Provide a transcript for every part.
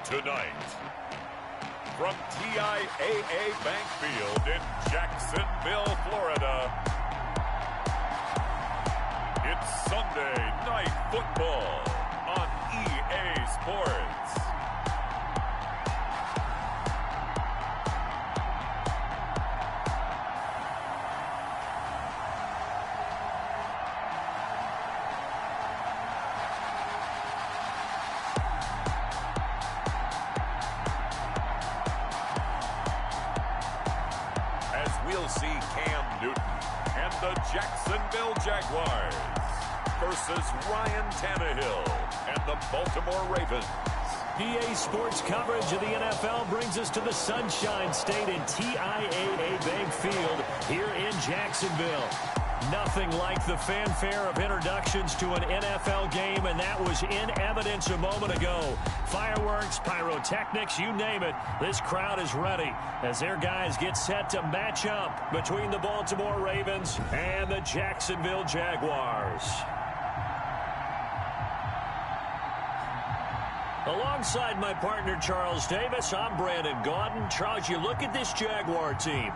Tonight, from TIAA Bank Field in Jacksonville, Florida, it's Sunday Night Football on EA Sports. We'll see Cam Newton and the Jacksonville Jaguars versus Ryan Tannehill and the Baltimore Ravens. EA Sports coverage of the NFL brings us to the Sunshine State in TIAA Bank Field here in Jacksonville. Nothing like the fanfare of introductions to an NFL game, and that was in evidence a moment ago. Fireworks, pyrotechnics, you name it. This crowd is ready as their guys get set to match up between the Baltimore Ravens and the Jacksonville Jaguars. Alongside my partner, Charles Davis, I'm Brandon Gaudin. Charles, you look at this Jaguar team.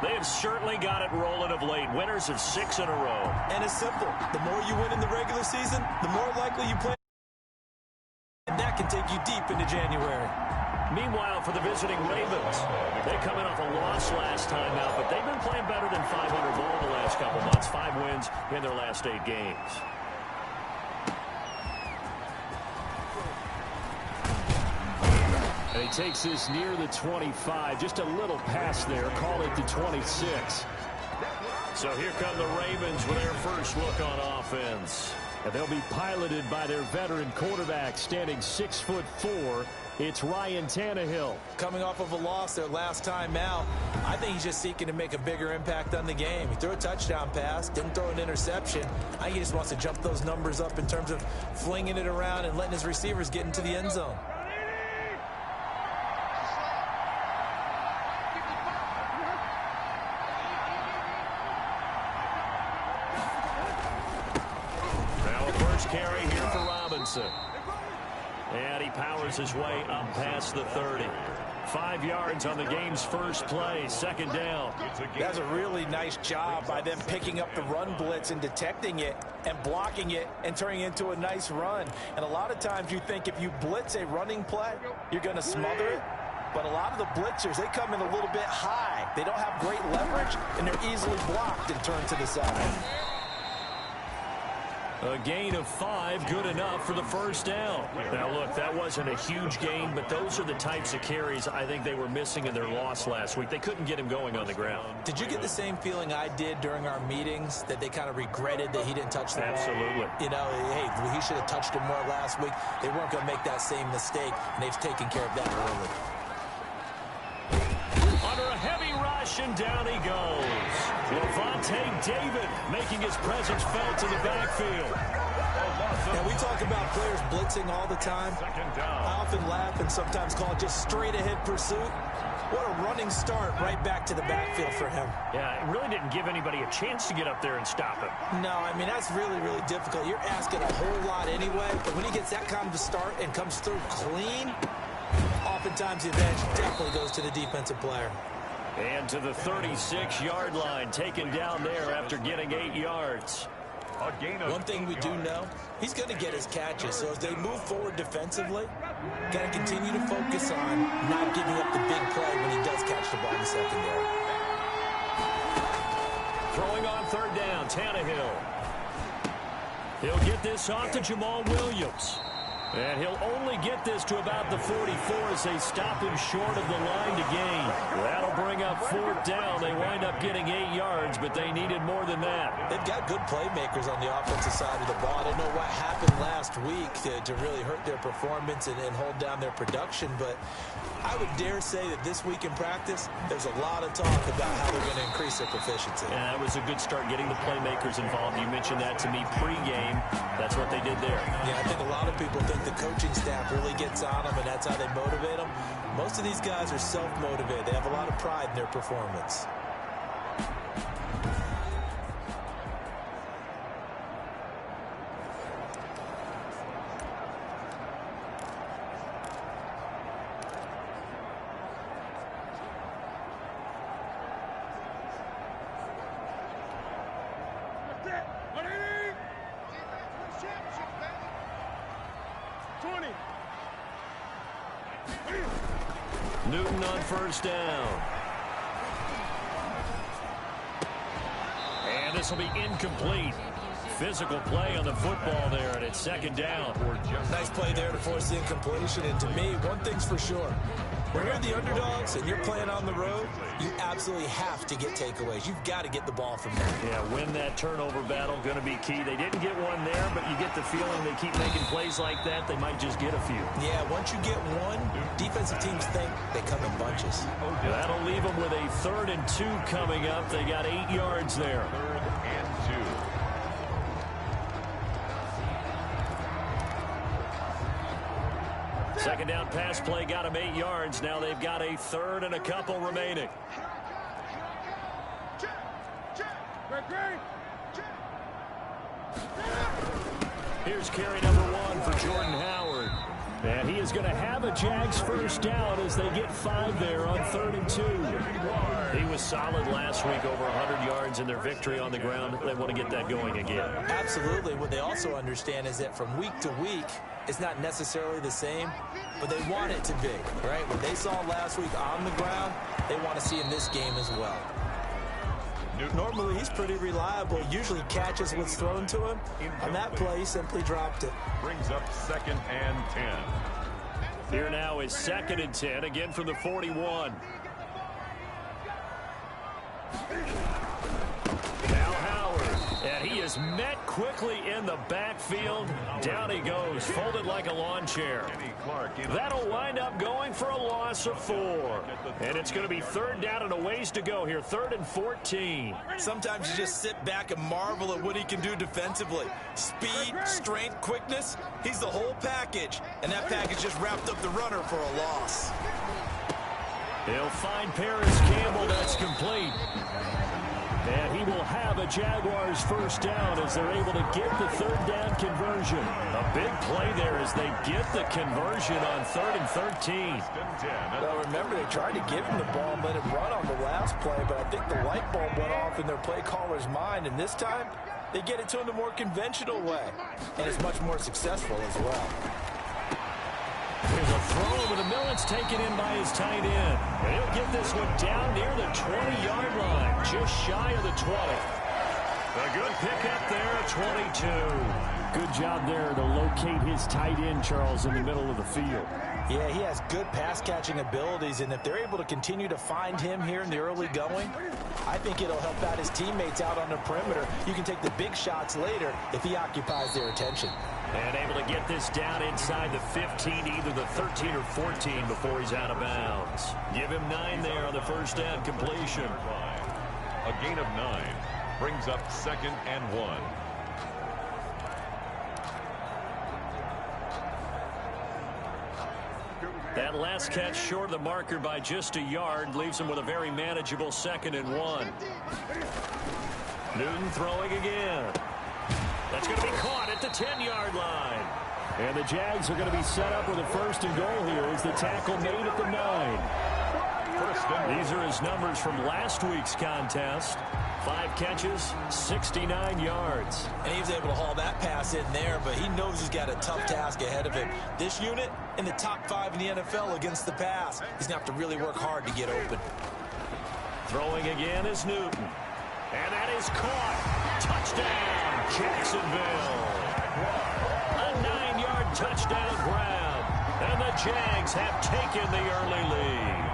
They have certainly got it rolling of late. Winners of 6 in a row. And it's simple. The more you win in the regular season, the more likely you play. And that can take you deep into January. Meanwhile, for the visiting Ravens, they come in off a loss last time out, but they've been playing better than 500 ball the last couple months. 5 wins in their last 8 games. And he takes this near the 25. Just a little pass there. Call it the 26. So here come the Ravens with their first look on offense. And they'll be piloted by their veteran quarterback, standing 6'4". It's Ryan Tannehill. Coming off of a loss their last time out, I think he's just seeking to make a bigger impact on the game. He threw a touchdown pass, didn't throw an interception. I think he just wants to jump those numbers up in terms of flinging it around and letting his receivers get into the end zone. Carry here for Robinson. And he powers his way up past the 30. 5 yards on the game's first play, second down. That's a really nice job by them picking up the run blitz and detecting it and blocking it and turning it into a nice run. And a lot of times you think if you blitz a running play, you're going to smother it. But a lot of the blitzers, they come in a little bit high. They don't have great leverage, and they're easily blocked and turned to the side. A gain of 5, good enough for the first down. Now, look, that wasn't a huge gain, but those are the types of carries I think they were missing in their loss last week. They couldn't get him going on the ground. Did you get the same feeling I did during our meetings, that they kind of regretted that he didn't touch the ball? Absolutely. You know, hey, he should have touched him more last week. They weren't going to make that same mistake, and they've taken care of that early. Under a heavy rush, and down he goes. Levante David making his presence felt in the backfield. Now, we talk about players blitzing all the time. I often laugh and sometimes call it just straight-ahead pursuit. What a running start right back to the backfield for him. Yeah, it really didn't give anybody a chance to get up there and stop him. No, I mean, that's really, really difficult. You're asking a whole lot anyway, but when he gets that kind of a start and comes through clean, oftentimes the advantage definitely goes to the defensive player. And to the 36-yard line, taken down there after getting 8 yards. One thing we do know, he's going to get his catches. So as they move forward defensively, got to continue to focus on not giving up the big play when he does catch the ball in the secondary. Throwing on third down, Tannehill. He'll get this off to Jamal Williams. And he'll only get this to about the 44 as they stop him short of the line to gain. That'll bring up fourth down. They wind up getting 8 yards, but they needed more than that. They've got good playmakers on the offensive side of the ball. I don't know what happened last week to really hurt their performance and hold down their production, but I would dare say that this week in practice, there's a lot of talk about how they're going to increase their proficiency. Yeah, that was a good start getting the playmakers involved. You mentioned that to me pregame. That's what they did there. Yeah, I think a lot of people think the coaching staff really gets on them, and that's how they motivate them. Most of these guys are self-motivated. They have a lot of pride in their performance. Newton on first down. And this will be incomplete. Physical play on the football there, and it's second down. Nice play there to force the incompletion. And to me, one thing's for sure. When you're the underdogs and you're playing on the road, you absolutely have to get takeaways. You've got to get the ball from there. Yeah, win that turnover battle, going to be key. They didn't get one there, but you get the feeling they keep making plays like that, they might just get a few. Yeah, once you get one, defensive teams think they come in bunches. That'll leave them with a 3rd and 2 coming up. They got 8 yards there. 3rd and 2. Second down pass play got them 8 yards. Now they've got a 3rd and a couple remaining. Here's carry number 1 for Jordan Howard. And he is going to have a Jags first down as they get 5 there on 3rd and 2. He was solid last week, over 100 yards in their victory on the ground. They want to get that going again. Absolutely. What they also understand is that from week to week, it's not necessarily the same, but they want it to be, right? What they saw last week on the ground, they want to see in this game as well. Normally, he's pretty reliable. Usually catches what's thrown to him. On that play, he simply dropped it. Brings up 2nd and 10. Here now is 2nd and 10, again from the 41. Now Howard, and he is met quickly in the backfield. Down he goes, folded like a lawn chair. That'll wind up going for a loss of 4. And it's going to be 3rd down and a ways to go here, 3rd and 14. Sometimes you just sit back and marvel at what he can do defensively. Speed, strength, quickness, he's the whole package. And that package just wrapped up the runner for a loss. He'll find Paris Campbell. That's complete. And he will have a Jaguars first down as they're able to get the 3rd down conversion. A big play there as they get the conversion on 3rd and 13. Well, remember, they tried to give him the ball and let him run on the last play, but I think the light bulb went off in their play caller's mind, and this time they get it to him the more conventional way, and it's much more successful as well. There's a throw over the middle. It's taken in by his tight end. And he'll get this one down near the 20-yard line, just shy of the 20. A good pickup there, 22. Good job there to locate his tight end, Charles, in the middle of the field. Yeah, he has good pass-catching abilities, and if they're able to continue to find him here in the early going, I think it'll help out his teammates out on the perimeter. You can take the big shots later if he occupies their attention. And able to get this down inside the 15, either the 13 or 14 before he's out of bounds. Give him 9 there on the first down completion. A gain of 9 brings up 2nd and 1. That last catch short of the marker by just a yard leaves him with a very manageable 2nd and 1. Newton throwing again. That's going to be caught at the 10-yard line. And the Jags are going to be set up with a 1st and goal here as the tackle made at the 9. These are his numbers from last week's contest. 5 catches, 69 yards. And he was able to haul that pass in there, but he knows he's got a tough task ahead of him. This unit in the top 5 in the NFL against the pass. He's going to have to really work hard to get open. Throwing again is Newton. And that is caught. Touchdown, Jacksonville. A 9-yard touchdown grab. And the Jags have taken the early lead.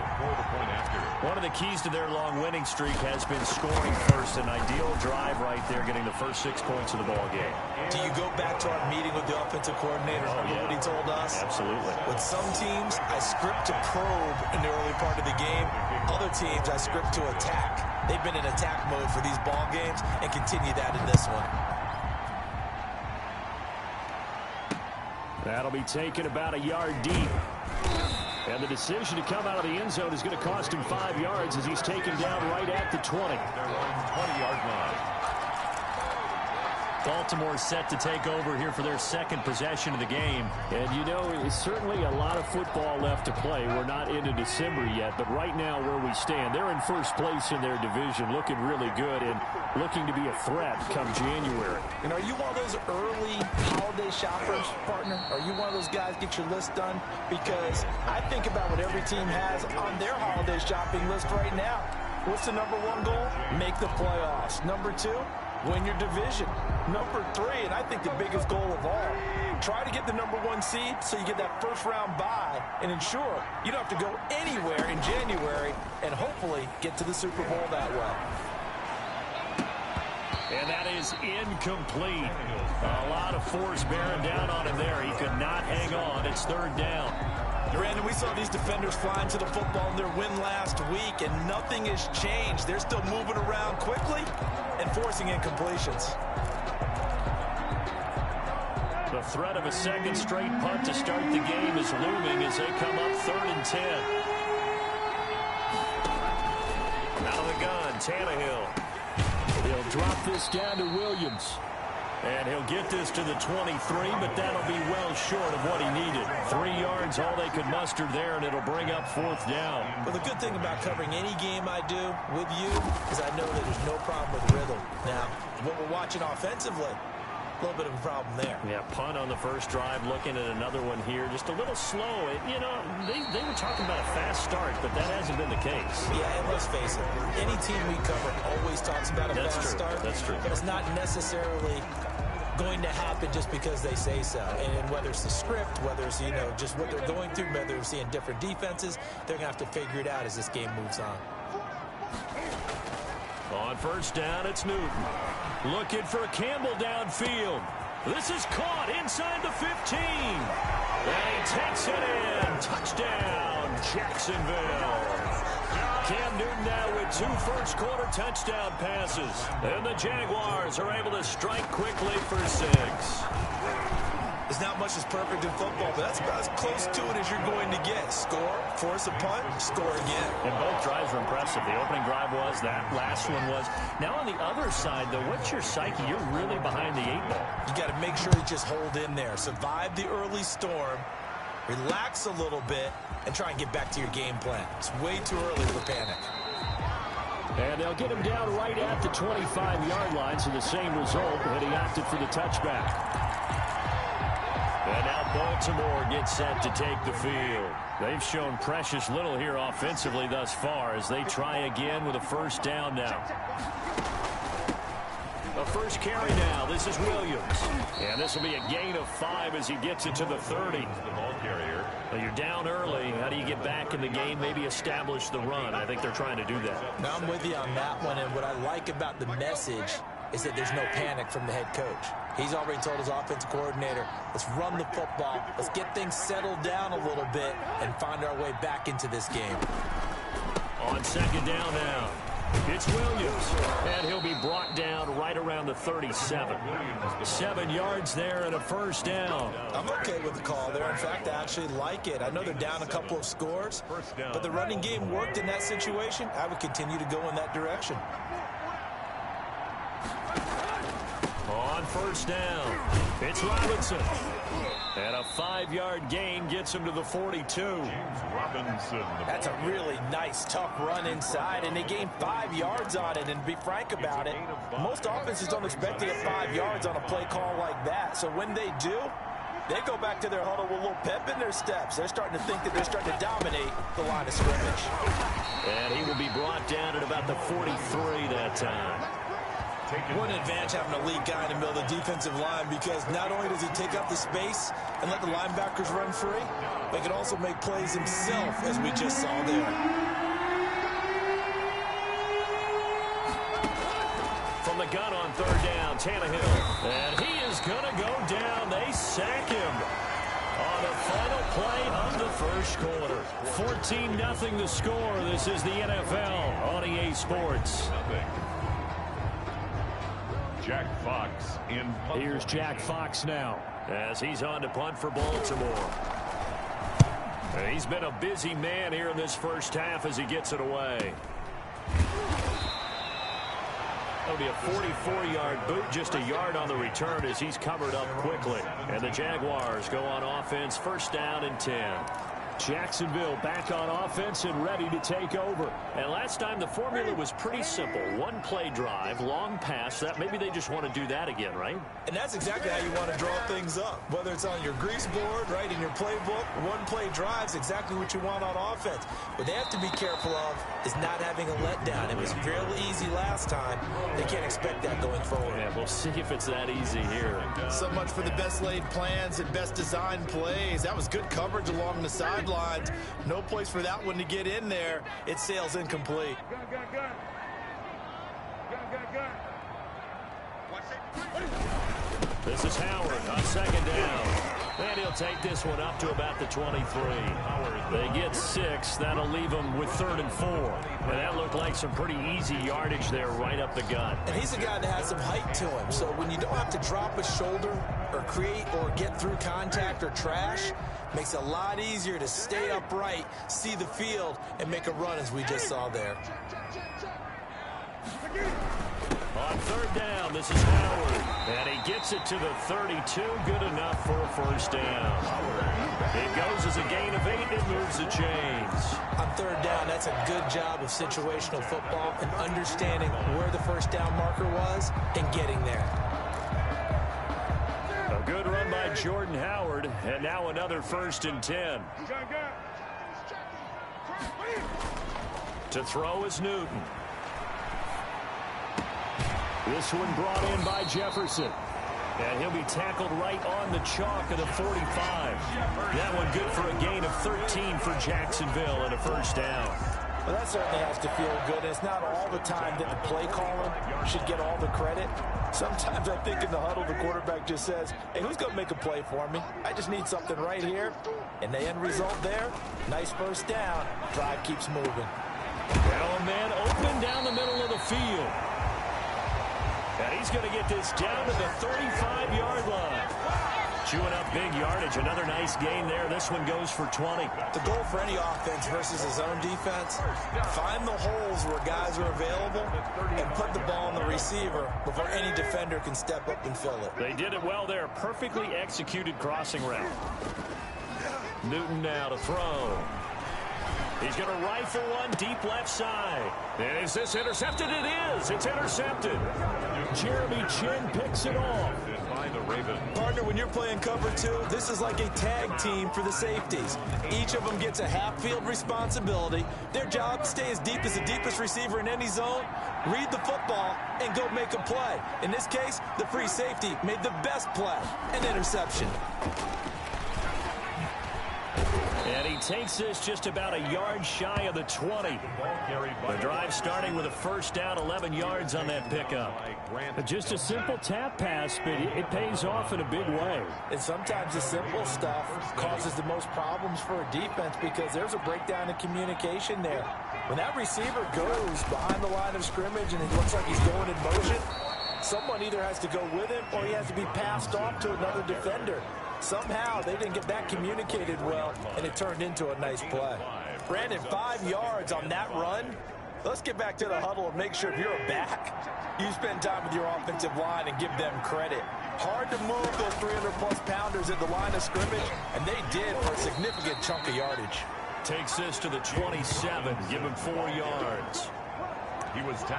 One of the keys to their long winning streak has been scoring first. An ideal drive right there, getting the first 6 points of the ball game. Do you go back to our meeting with the offensive coordinator? Remember what he told us? Absolutely. With some teams, I script to probe in the early part of the game. Other teams, I script to attack. They've been in attack mode for these ball games and continue that in this one. That'll be taken about a yard deep. And the decision to come out of the end zone is going to cost him 5 yards as he's taken down right at the 20. They're on 20-yard line. Baltimore set to take over here for their second possession of the game. And, you know, it's certainly a lot of football left to play. We're not into December yet, but right now where we stand, they're in first place in their division, looking really good and looking to be a threat come January. And are you one of those early holiday shoppers, partner? Are you one of those guys get your list done? Because I think about what every team has on their holiday shopping list right now. What's the number one goal? Make the playoffs. Number two, win your division. Number three, and I think the biggest goal of all, try to get the number one seed so you get that first round bye and ensure you don't have to go anywhere in January and hopefully get to the Super Bowl that way. And that is incomplete. A lot of force bearing down on him there. He could not hang on. It's third down. Brandon, we saw these defenders flying to the football in their win last week, and nothing has changed. They're still moving around quickly and forcing incompletions. The threat of a second straight punt to start the game is looming as they come up 3rd and 10. Out of the gun, Tannehill. He'll drop this down to Williams. And he'll get this to the 23, but that'll be well short of what he needed. 3 yards, all they could muster there, and it'll bring up 4th down. Well, the good thing about covering any game I do with you is I know that there's no problem with rhythm. Now, what we're watching offensively, a little bit of a problem there. Yeah, punt on the first drive, looking at another one here. Just a little slow. You know, they were talking about a fast start, but that hasn't been the case. Yeah, and let's face it, any team we cover always talks about a fast start. That's true. But it's not necessarily going to happen just because they say so. And whether it's the script, whether it's, you know, just what they're going through, whether they're seeing different defenses, they're going to have to figure it out as this game moves on. On first down, it's Newton. Looking for Campbell downfield. This is caught inside the 15. And he takes it in. Touchdown, Jacksonville. Cam Newton now with 2 first-quarter touchdown passes. And the Jaguars are able to strike quickly for 6. There's not much that's perfect in football, but that's about as close to it as you're going to get. Score, force a punt, score again. And both drives were impressive. The opening drive was, that last one was. Now on the other side, though, what's your psyche? You're really behind the 8 ball. You got to make sure you just hold in there. Survive the early storm, relax a little bit, and try and get back to your game plan. It's way too early for panic. And they'll get him down right at the 25-yard line, so the same result, but he opted for the touchback. And now Baltimore gets set to take the field. They've shown precious little here offensively thus far as they try again with a first down now. A first carry now. This is Williams. And this will be a gain of 5 as he gets it to the 30. The ball carrier. Well, you're down early. How do you get back in the game, maybe establish the run? I think they're trying to do that. Now I'm with you on that one, and what I like about the message is that there's no panic from the head coach. He's already told his offensive coordinator, let's run the football, let's get things settled down a little bit and find our way back into this game. On second down now, it's Williams, and he'll be brought down right around the 37. 7 yards there and a first down. I'm okay with the call there. In fact, I actually like it. I know they're down a couple of scores, but the running game worked in that situation. I would continue to go in that direction. On first down, it's Robinson. And a 5-yard gain gets him to the 42. That's a really nice, tough run inside, and they gained 5 yards on it. And to be frank about it, most offenses don't expect to get 5 yards on a play call like that. So when they do, they go back to their huddle with a little pep in their steps. They're starting to think that they're starting to dominate the line of scrimmage. And he will be brought down at about the 43 that time. What an advantage having a lead guy in the middle of the defensive line, because not only does he take up the space and let the linebackers run free, but he can also make plays himself, as we just saw there. From the gun on third down, Tannehill. And he is going to go down. They sack him on the final play of the first quarter. 14-0 the score. This is the NFL on EA Sports. Jack Fox in. Here's Jack Fox now as he's on to punt for Baltimore. He's been a busy man here in this first half as he gets it away. That'll be a 44-yard boot, just a yard on the return as he's covered up quickly. And the Jaguars go on offense, first down and 10. Jacksonville back on offense and ready to take over. And last time the formula was pretty simple. One play drive, long pass. That maybe they just want to do that again, right? And that's exactly how you want to draw things up. Whether it's on your grease board, right, in your playbook, one play drive is exactly what you want on offense. What they have to be careful of is not having a letdown. It was fairly easy last time. They can't expect that going forward. Yeah, we'll see if it's that easy here. So much for the best laid plans and best designed plays. That was good coverage along the sidelines. No place for that one to get in there. It sails incomplete. This is Howard on second down. And he'll take this one up to about the 23. They get 6. That'll leave them with 3rd and 4. And that looked like some pretty easy yardage there right up the gut. And he's a guy that has some height to him. So when you don't have to drop a shoulder or create or get through contact or trash, makes it a lot easier to stay upright, see the field, and make a run as we just saw there. On third down, this is Howard. And he gets it to the 32. Good enough for a first down. It goes as a gain of 8 and moves the chains. On third down, that's a good job of situational football and understanding where the first down marker was and getting there. A good run by Jordan Howard. And now another 1st and 10. To throw is Newton. This one brought in by Jefferson. And he'll be tackled right on the chalk of the 45. That one good for a gain of 13 for Jacksonville and a first down. Well, that certainly has to feel good. It's not all the time that the play caller should get all the credit. Sometimes I think in the huddle, the quarterback just says, hey, who's going to make a play for me? I just need something right here. And the end result there, nice first down. Drive keeps moving. Well, a man open down the middle of the field. And he's going to get this down to the 35-yard line. Chewing up big yardage. Another nice gain there. This one goes for 20. The goal for any offense versus his own defense, find the holes where guys are available and put the ball on the receiver before any defender can step up and fill it. They did it well there. Perfectly executed crossing route. Newton now to throw. He's going to rifle one deep left side. And is this intercepted? It is. It's intercepted. Jeremy Chin picks it off. Partner, when you're playing cover 2, this is like a tag team for the safeties. Each of them gets a half-field responsibility. Their job, stay as deep as the deepest receiver in any zone, read the football, and go make a play. In this case, the free safety made the best play, an interception. And he takes this just about a yard shy of the 20. The drive starting with a first down, 11 yards on that pickup. Just a simple tap pass, but it pays off in a big way. And sometimes the simple stuff causes the most problems for a defense because there's a breakdown in communication there. When that receiver goes behind the line of scrimmage and it looks like he's going in motion, someone either has to go with him or he has to be passed off to another defender. Somehow they didn't get that communicated well, and it turned into a nice play. Brandon, 5 yards on that run. Let's get back to the huddle and make sure if you're a back, you spend time with your offensive line and give them credit. Hard to move those 300-plus pounders at the line of scrimmage, and they did for a significant chunk of yardage. Takes this to the 27, give him 4 yards.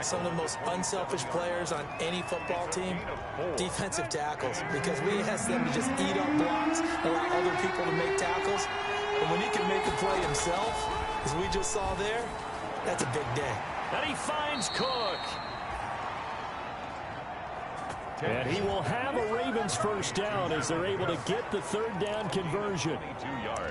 Some of the most unselfish players on any football team, defensive tackles, because we ask them to just eat up blocks, allow other people to make tackles. And when he can make a play himself, as we just saw there, that's a big day. And he finds Cook. And he will have a Ravens first down as they're able to get the third down conversion.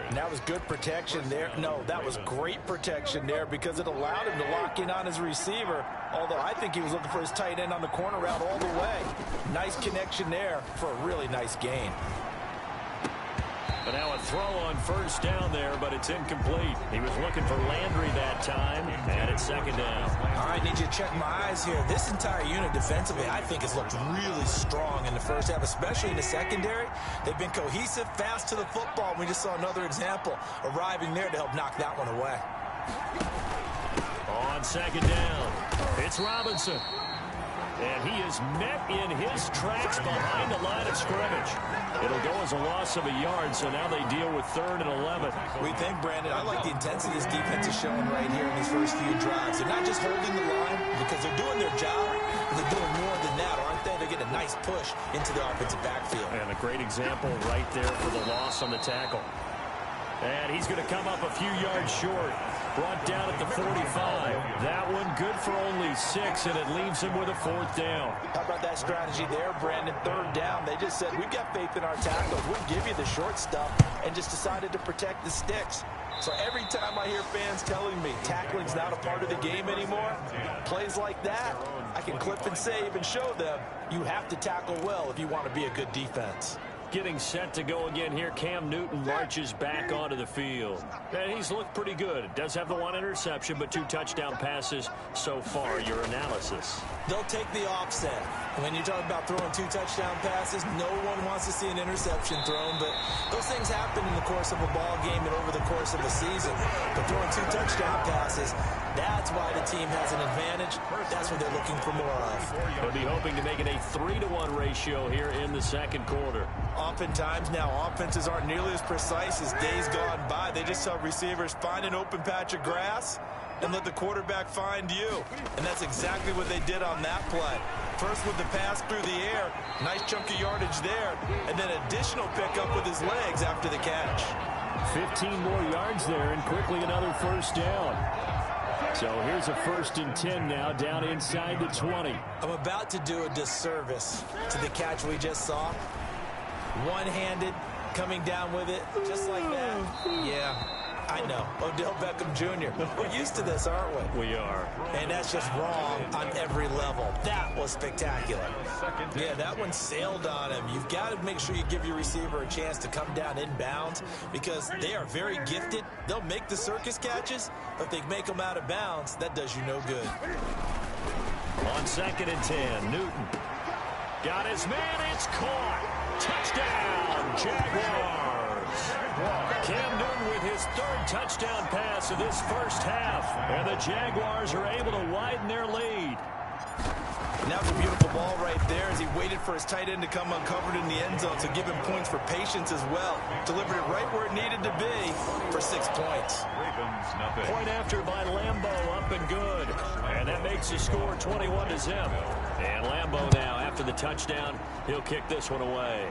And that was good protection there. No, that was great protection there because it allowed him to lock in on his receiver, although I think he was looking for his tight end on the corner route all the way. Nice connection there for a really nice gain. But now a throw on first down there, but it's incomplete. He was looking for Landry that time, and it's second down. All right, need you to check my eyes here. This entire unit defensively, I think, has looked really strong in the first half, especially in the secondary. They've been cohesive, fast to the football. We just saw another example arriving there to help knock that one away. On second down, it's Robinson. And he is met in his tracks behind the line of scrimmage. It'll go as a loss of a yard, so now they deal with 3rd and 11. We think, Brandon, I like the intensity this defense is showing right here in these first few drives. They're not just holding the line because they're doing their job, but they're doing more than that, aren't they? They're getting a nice push into the offensive backfield. And a great example right there for the loss on the tackle. And he's going to come up a few yards short. Brought down at the 45. That one good for only 6, and it leaves him with a 4th down. How about that strategy there, Brandon? 3rd down. They just said, we've got faith in our tackles. We'll give you the short stuff, and just decided to protect the sticks. So every time I hear fans telling me tackling's not a part of the game anymore, plays like that, I can clip and save and show them you have to tackle well if you want to be a good defense. Getting set to go again here. Cam Newton marches back onto the field. And he's looked pretty good. Does have the 1 interception, but 2 touchdown passes so far. Your analysis? They'll take the offset. When you talk about throwing 2 touchdown passes, no one wants to see an interception thrown, but those things happen in the course of a ball game and over the course of a season. But throwing 2 touchdown passes, that's why the team has an advantage. That's what they're looking for more of. They'll be hoping to make it a 3-to-1 ratio here in the second quarter. Oftentimes now, offenses aren't nearly as precise as days gone by. They just tell receivers, find an open patch of grass and let the quarterback find you. And that's exactly what they did on that play. First with the pass through the air, nice chunk of yardage there, and then additional pickup with his legs after the catch. 15 more yards there, and quickly another 1st down. So here's a 1st and 10 now, down inside the 20. I'm about to do a disservice to the catch we just saw. One-handed, coming down with it, just like that. Yeah, I know. Odell Beckham Jr. We're used to this, aren't we? We are. And that's just wrong on every level. That was spectacular. Yeah, that one sailed on him. You've got to make sure you give your receiver a chance to come down inbounds because they are very gifted. They'll make the circus catches, but if they make them out of bounds, that does you no good. On 2nd and 10, Newton got his man. It's caught. Touchdown, Jaguars. Cam Newton with his 3rd touchdown pass of this first half. And the Jaguars are able to widen their lead. And that was a beautiful ball right there as he waited for his tight end to come uncovered in the end zone, so give him points for patience as well. Delivered it right where it needed to be for 6 points. Point after by Lambo, up and good. And that makes the score 21-0. And Lambo now, after the touchdown, he'll kick this one away.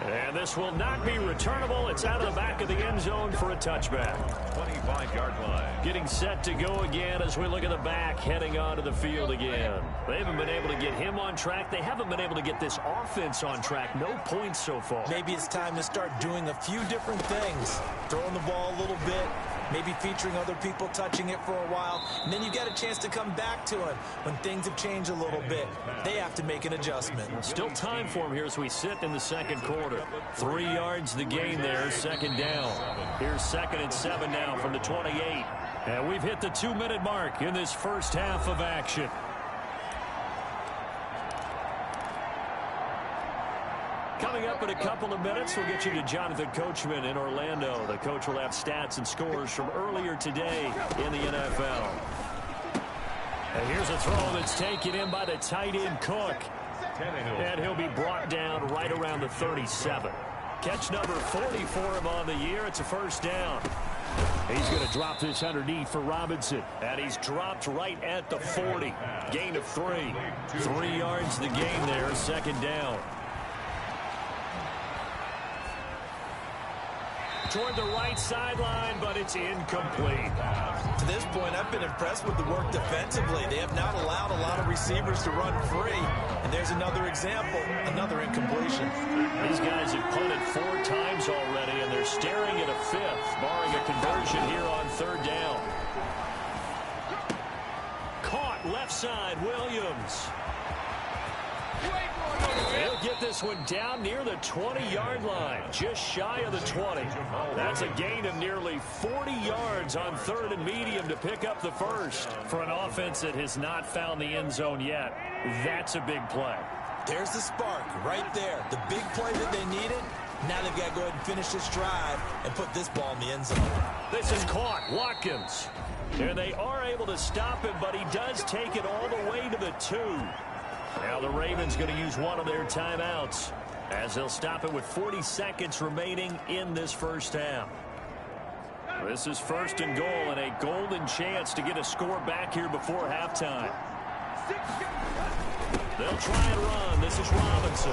And this will not be returnable. It's out of the back of the end zone for a touchback. 25-yard line. Getting set to go again as we look at the back, heading onto the field again. They haven't been able to get him on track. They haven't been able to get this offense on track. No points so far. Maybe it's time to start doing a few different things. Throwing the ball a little bit, maybe featuring other people touching it for a while, and then you get a chance to come back to it when things have changed a little bit. They have to make an adjustment. Still time for him here as we sit in the second quarter. 3 yards the gain there, 2nd down. Here's 2nd and 7 now from the 28. And we've hit the 2-minute mark in this first half of action. Coming up in a couple of minutes, we'll get you to Jonathan Coachman in Orlando. The coach will have stats and scores from earlier today in the NFL. And here's a throw that's taken in by the tight end Cook. And he'll be brought down right around the 37. Catch number 40 for him on the year. It's a 1st down. He's going to drop this underneath for Robinson. And he's dropped right at the 40. Gain of 3. 3 yards the gain there, 2nd down. Toward the right sideline, but it's incomplete. To this point, I've been impressed with the work defensively. They have not allowed a lot of receivers to run free. And there's another example, another incompletion. These guys have punted 4 times already, and they're staring at a 5th, barring a conversion here on 3rd down. Caught left side, Williams. He'll get this one down near the 20-yard line, just shy of the 20. That's a gain of nearly 40 yards on 3rd and medium to pick up the 1st. For an offense that has not found the end zone yet, that's a big play. There's the spark right there. The big play that they needed, Now they've got to go ahead and finish this drive and put this ball in the end zone. This is caught. Watkins. And they are able to stop him, but he does take it all the way to the 2. Now the Ravens going to use one of their timeouts as they'll stop it with 40 seconds remaining in this first half. This is 1st and goal and a golden chance to get a score back here before halftime. They'll try and run. This is Robinson.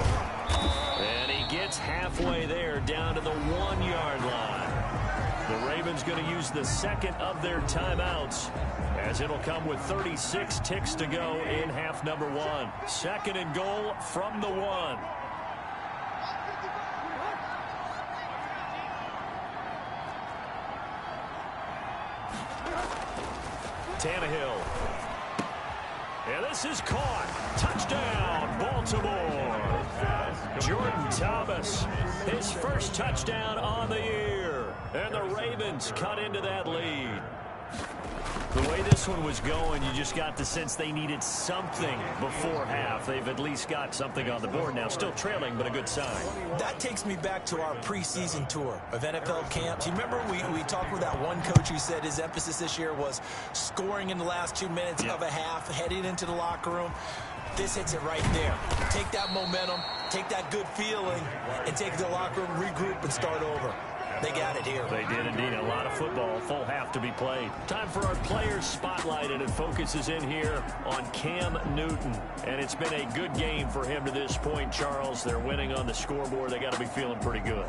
And he gets halfway there down to the 1-yard line. The Ravens going to use the second of their timeouts as it'll come with 36 ticks to go in half number 1. 2nd and goal from the 1. Tannehill. And this is caught. Touchdown, Baltimore. Jordan Thomas, his first touchdown on the year. And the Ravens cut into that lead. The way this one was going, you just got the sense they needed something before half. They've at least got something on the board now. Still trailing, but a good sign. That takes me back to our preseason tour of NFL camps. You remember we talked with that one coach who said his emphasis this year was scoring in the last 2 minutes of a half, heading into the locker room. This hits it right there. Take that momentum, take that good feeling, and take it to the locker room, regroup, and start over. They got it here. They did indeed. A lot of football, full half to be played. Time for our players spotlight, and it focuses in here on Cam Newton. And it's been a good game for him to this point, Charles. They're winning on the scoreboard. They got to be feeling pretty good.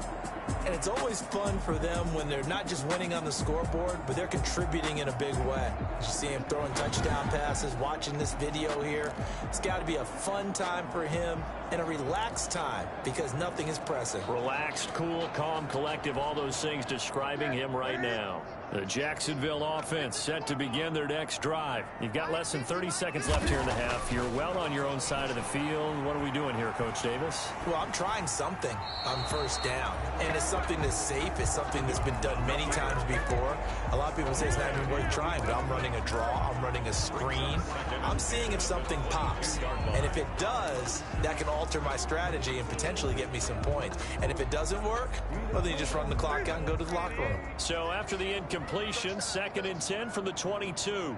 And it's always fun for them when they're not just winning on the scoreboard, but they're contributing in a big way. You see him throwing touchdown passes, watching this video here. It's got to be a fun time for him and a relaxed time because nothing is pressing. Relaxed, cool, calm, collective, all those things describing him right now. The Jacksonville offense set to begin their next drive. You've got less than 30 seconds left here in the half. You're well on your own side of the field. What are we doing here, Coach Davis? Well, I'm trying something on 1st down. And it's something that's safe. It's something that's been done many times before. A lot of people say it's not even worth trying, but I'm running a draw. I'm running a screen. I'm seeing if something pops. And if it does, that can alter my strategy and potentially get me some points. And if it doesn't work, well, then you just run the clock out and go to the locker room. So after the incompletion, 2nd and 10 from the 22.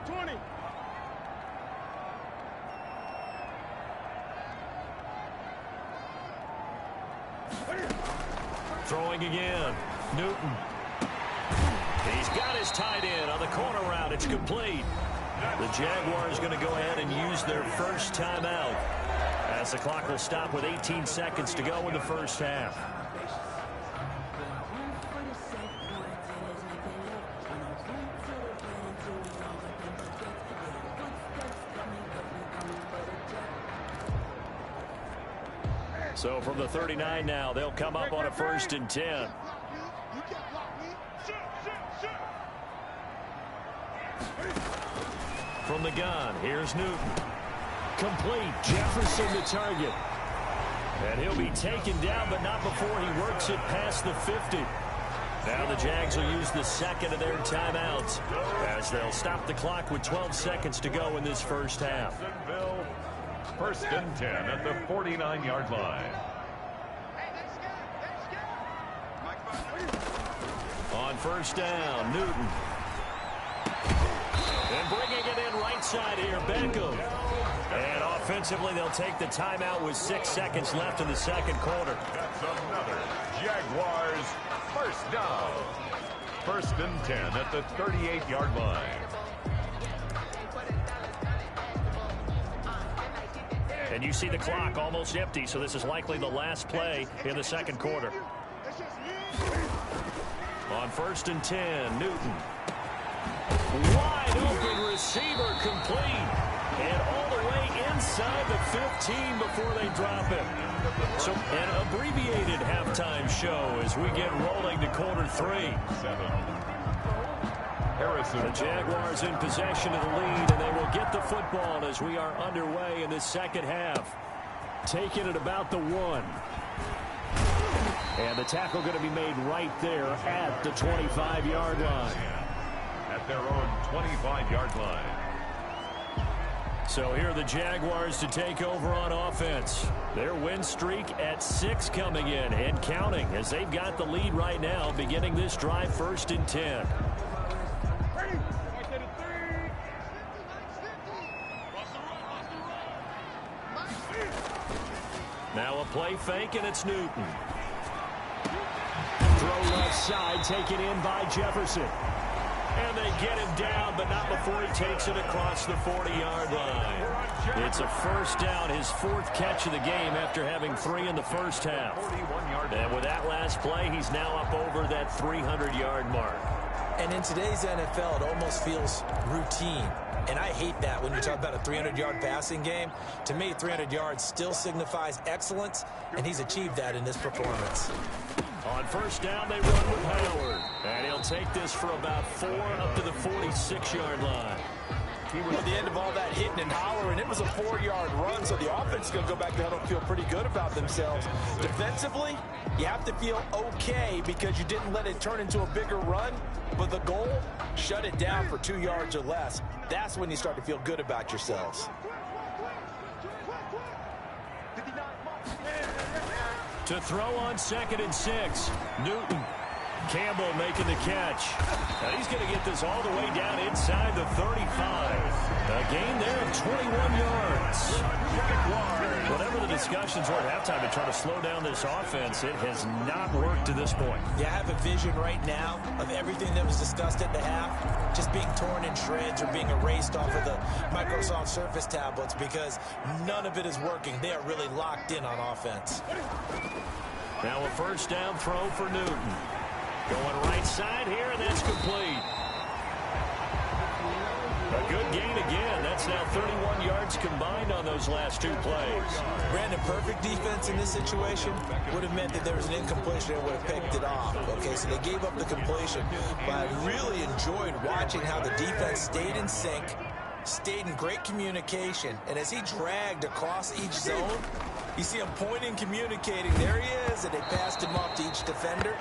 20. Throwing again. Newton. He's got his tight end on the corner route. It's complete. The Jaguars going to go ahead and use their first timeout as the clock will stop with 18 seconds to go in the first half. So from the 39 now, they'll come up on a 1st and 10. From the gun, here's Newton. Complete. Jefferson the target. And he'll be taken down, but not before he works it past the 50. Now the Jags will use the second of their timeouts as they'll stop the clock with 12 seconds to go in this first half. 1st and 10 at the 49-yard line. On 1st down, Newton. And bringing it in right side here, Beckham. And offensively, they'll take the timeout with 6 seconds left in the second quarter. That's another Jaguars 1st down. 1st and 10 at the 38-yard line. And you see the clock almost empty, so this is likely the last play in the second quarter. On 1st and 10, Newton. Wide open receiver complete. And all the way inside the 15 before they drop him. So an abbreviated halftime show as we get rolling to quarter 3. The Jaguars in possession of the lead, and they will get the football as we are underway in the second half. Taking it about the 1. And the tackle going to be made right there at the 25-yard line. At their own 25-yard line. So here are the Jaguars to take over on offense. Their win streak at 6 coming in and counting as they've got the lead right now beginning this drive 1st and 10. Now a play fake, and it's Newton. Throw left side, taken in by Jefferson. And they get him down, but not before he takes it across the 40-yard line. It's a first down, his 4th catch of the game after having 3 in the first half. And with that last play, he's now up over that 300-yard mark. And in today's NFL, it almost feels routine. And I hate that when you talk about a 300-yard passing game. To me, 300 yards still signifies excellence, and he's achieved that in this performance. On first down, they run with Howard. And he'll take this for about 4 up to the 46-yard line. At the end of all that hitting and hollering, it was a 4-yard run, so the offense is going to go back to huddle and feel pretty good about themselves. Defensively, you have to feel okay because you didn't let it turn into a bigger run, but the goal, shut it down for 2 yards or less. That's when you start to feel good about yourselves. To throw on 2nd and 6, Newton. Campbell making the catch. Now he's going to get this all the way down inside the 35. A gain there of 21 yards. Whatever the discussions were at halftime to try to slow down this offense, it has not worked to this point. Yeah, I have a vision right now of everything that was discussed at the half just being torn in shreds or being erased off of the Microsoft Surface tablets because none of it is working. They are really locked in on offense. Now a first down throw for Newton. Going right side here, and that's complete. A good gain again. That's now 31 yards combined on those last 2 plays. Brandon, perfect defense in this situation would have meant that there was an incompletion and would have picked it off. Okay, so they gave up the completion, but I really enjoyed watching how the defense stayed in sync, stayed in great communication, and as he dragged across each zone, you see him pointing, communicating. There he is, and they passed him off to each defender.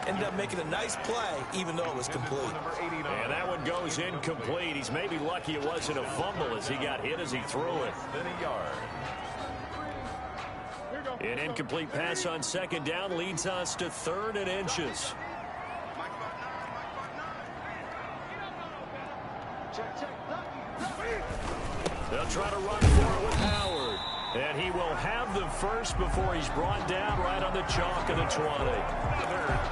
Ended up making a nice play, even though it was complete. And that one goes incomplete. He's maybe lucky it wasn't a fumble as he got hit as he threw it. An incomplete pass on 2nd down leads us to 3rd and inches. They'll try to run for it with Howard. And he will have the first before he's brought down right on the chalk of the 20.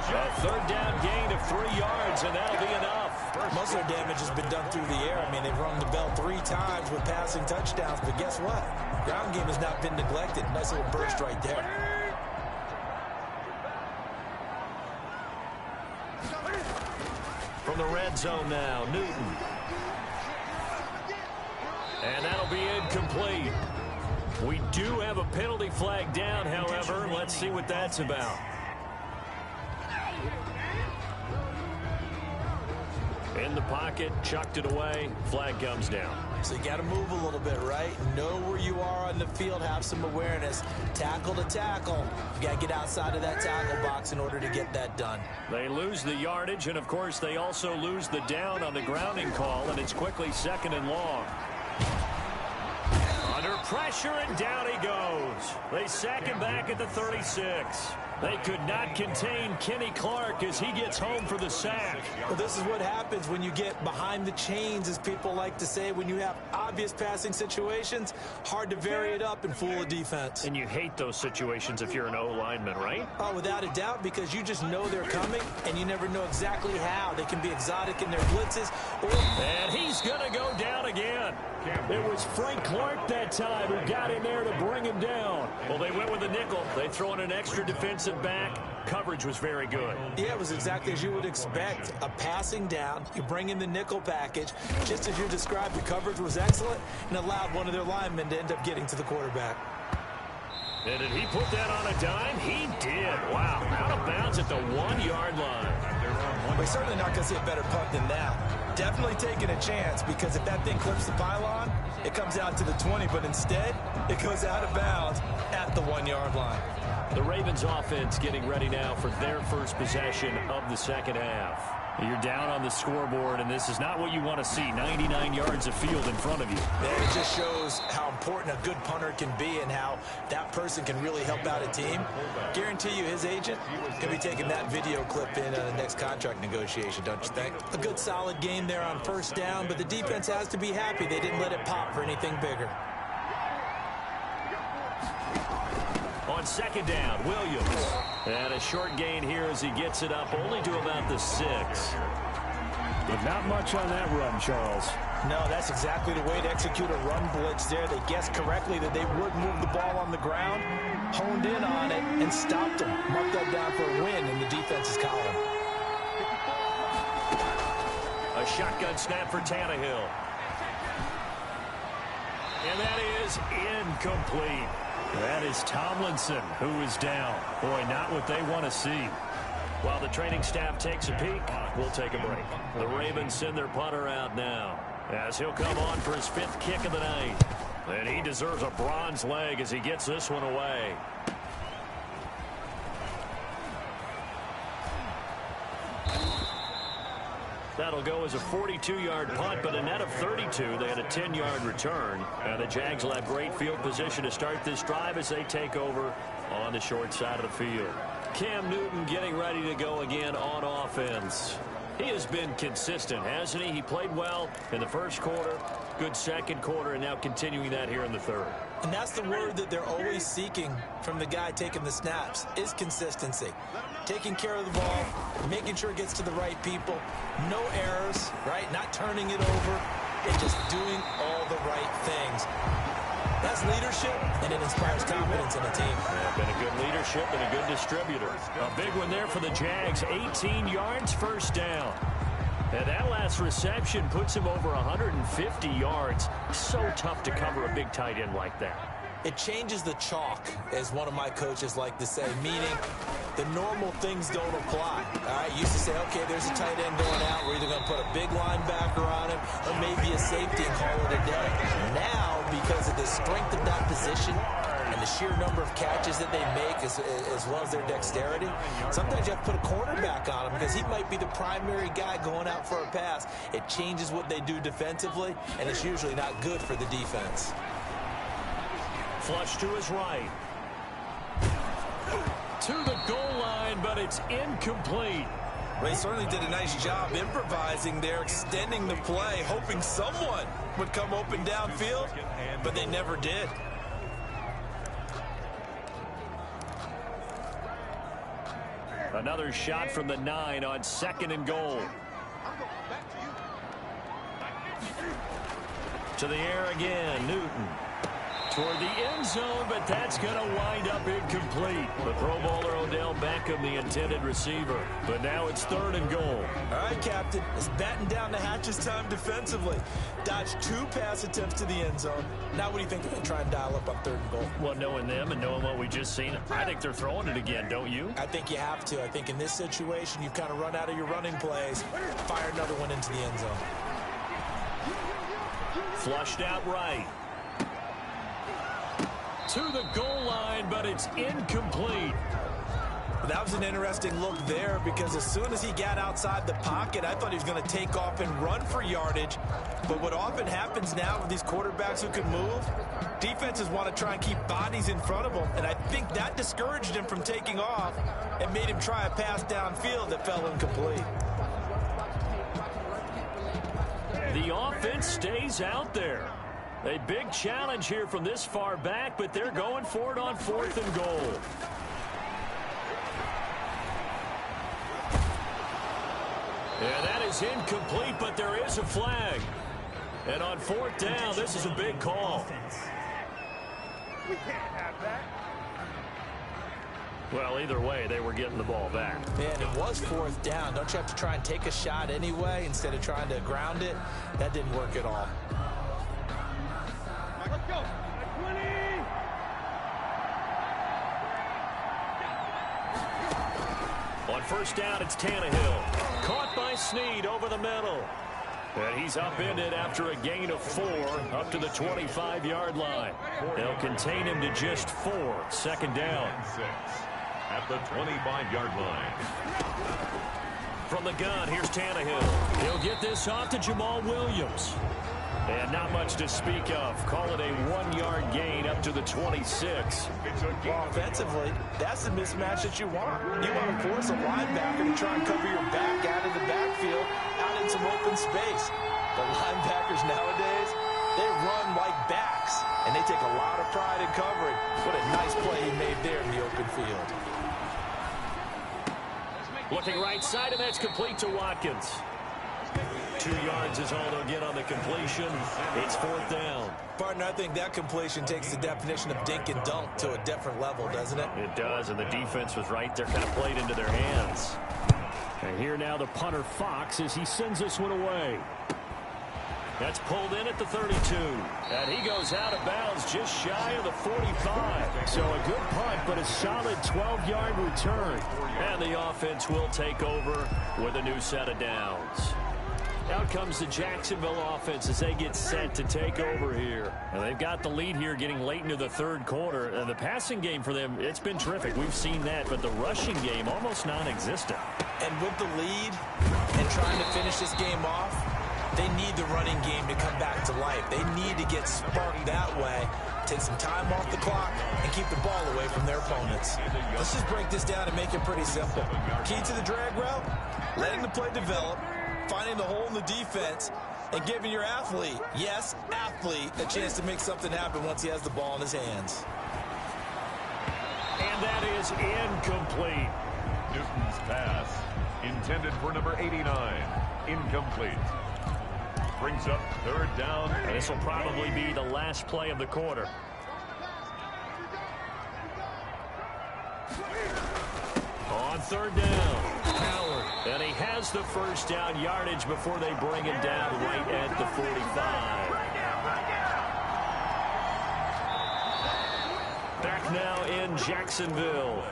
A 3rd down gain of 3 yards, and that'll be enough. Most of their damage has been done through the air. I mean, they've rung the bell 3 times with passing touchdowns, but guess what? Ground game has not been neglected. Nice little burst right there. From the red zone now, Newton. And that'll be incomplete. We do have a penalty flag down, however. Let's see what that's about. In the pocket, chucked it away, flag comes down. So you got to move a little bit, right? Know where you are on the field, have some awareness. Tackle to tackle. You got to get outside of that tackle box in order to get that done. They lose the yardage, and of course they also lose the down on the grounding call, and it's quickly 2nd and long. Under pressure, and down he goes. They sack him back at the 36. They could not contain Kenny Clark as he gets home for the sack. Well, this is what happens when you get behind the chains, as people like to say. When you have obvious passing situations, hard to vary it up and fool a defense. And you hate those situations if you're an O-lineman, right? Oh, without a doubt, because you just know they're coming, and you never know exactly how. They can be exotic in their blitzes. And he's going to go down again. It was Frank Clark that time who got in there to bring him down. Well, they went with a nickel. They throw in an extra defensive back. Coverage was very good. Yeah, it was exactly as you would expect. A passing down, you bring in the nickel package. Just as you described, the coverage was excellent and allowed one of their linemen to end up getting to the quarterback. And did he put that on a dime? He did. Wow, out of bounds at the 1-yard line. We're certainly not going to see a better punt than that. Definitely taking a chance, because if that thing clips the pylon, it comes out to the 20, but instead, it goes out of bounds at the 1-yard line. The Ravens offense getting ready now for their first possession of the second half. You're down on the scoreboard, and this is not what you want to see. 99 yards of field in front of you. Yeah, it just shows how important a good punter can be and how that person can really help out a team. Guarantee you his agent can be taking that video clip in the next contract negotiation, don't you think? A good solid game there on first down, but the defense has to be happy they didn't let it pop for anything bigger. On second down, Williams. And a short gain here as he gets it up only to about the 6. But not much on that run, Charles. No, that's exactly the way to execute a run blitz there. They guessed correctly that they would move the ball on the ground, honed in on it, and stopped them. Marked that down for a win in the defense's column. A shotgun snap for Tannehill. And that is incomplete. That is Tomlinson who is down. Boy, not what they want to see. While the training staff takes a peek, we'll take a break. The Ravens send their punter out now as he'll come on for his 5th kick of the night. And he deserves a bronze leg as he gets this one away. That'll go as a 42-yard punt, but a net of 32. They had a 10-yard return. And the Jags will have great field position to start this drive as they take over on the short side of the field. Cam Newton getting ready to go again on offense. He has been consistent, hasn't he? He played well in the first quarter, good second quarter, and now continuing that here in the third. And that's the word that they're always seeking from the guy taking the snaps, is consistency. Taking care of the ball, making sure it gets to the right people, no errors, right? Not turning it over, and just doing all the right things. That's leadership, and it inspires confidence in a team. Yeah, been a good leadership and a good distributor. A big one there for the Jags, 18 yards, first down. And that last reception puts him over 150 yards. So tough to cover a big tight end like that. It changes the chalk, as one of my coaches like to say, meaning the normal things don't apply. All right, used to say, okay, there's a tight end going out. We're either going to put a big linebacker on him or maybe a safety and call it a day. Now, because of the strength of that position and the sheer number of catches that they make as well as their dexterity, sometimes you have to put a cornerback on him because he might be the primary guy going out for a pass. It changes what they do defensively, and it's usually not good for the defense. Flush to his right. To the goal line, but it's incomplete. Well, he certainly did a nice job improvising there, extending the play, hoping someone would come open downfield, but they never did. Another shot from the 9 on 2nd and goal. To the air again, Newton. Toward the end zone, but that's going to wind up incomplete. The Pro Bowler Odell Beckham, the intended receiver. But now it's 3rd and goal. All right, Captain. It's batten down the hatches time defensively. Dodged 2 pass attempts to the end zone. Now what do you think they're going to try and dial up on 3rd and goal? Well, knowing them and knowing what we just seen, I think they're throwing it again, don't you? I think you have to. I think in this situation, you've kind of run out of your running plays. Fire another one into the end zone. Flushed out right. To the goal line, but it's incomplete. That was an interesting look there because as soon as he got outside the pocket, I thought he was going to take off and run for yardage. But what often happens now with these quarterbacks who can move, defenses want to try and keep bodies in front of them. And I think that discouraged him from taking off and made him try a pass downfield that fell incomplete. The offense stays out there. A big challenge here from this far back, but they're going for it on 4th and goal. Yeah, that is incomplete, but there is a flag. And on 4th down, this is a big call. We can't have that. Well, either way, they were getting the ball back. Man, it was 4th down. Don't you have to try and take a shot anyway instead of trying to ground it? That didn't work at all. Let's go. 20. On 1st down, it's Tannehill. Caught by Snead over the middle. And he's upended after a gain of 4 up to the 25-yard line. They'll contain him to just 4. 2nd down. At the 25-yard line. From the gun, here's Tannehill. They'll get this off to Jamal Williams. And not much to speak of. Call it a 1-yard gain up to the 26. Well, offensively, that's the mismatch that you want. You want to force a linebacker to try and cover your back out of the backfield, out in some open space. The linebackers nowadays, they run like backs, and they take a lot of pride in covering. What a nice play he made there in the open field. Looking right side, and that's complete to Watkins. 2 yards is all they'll get on the completion. It's 4th down. Partner, I think that completion takes the definition of dink and dunk to a different level, doesn't it? It does, and the defense was right there, kind of played into their hands. And here now the punter Fox as he sends this one away. That's pulled in at the 32. And he goes out of bounds just shy of the 45. So a good punt, but a solid 12-yard return. And the offense will take over with a new set of downs. Out comes the Jacksonville offense as they get set to take over here. And they've got the lead here getting late into the 3rd quarter. And the passing game for them, it's been terrific. We've seen that, but the rushing game almost non-existent. And with the lead and trying to finish this game off, they need the running game to come back to life. They need to get sparked that way, take some time off the clock, and keep the ball away from their opponents. Let's just break this down and make it pretty simple. Key to the drag route, letting the play develop, finding the hole in the defense, and giving your athlete, yes, athlete, a chance to make something happen once he has the ball in his hands. And that is incomplete. Newton's pass, intended for number 89, incomplete. Brings up 3rd down. And this will probably be the last play of the quarter. On 3rd down, Howard. And he has the 1st down yardage before they bring him down right at the 45. Back now in Jacksonville.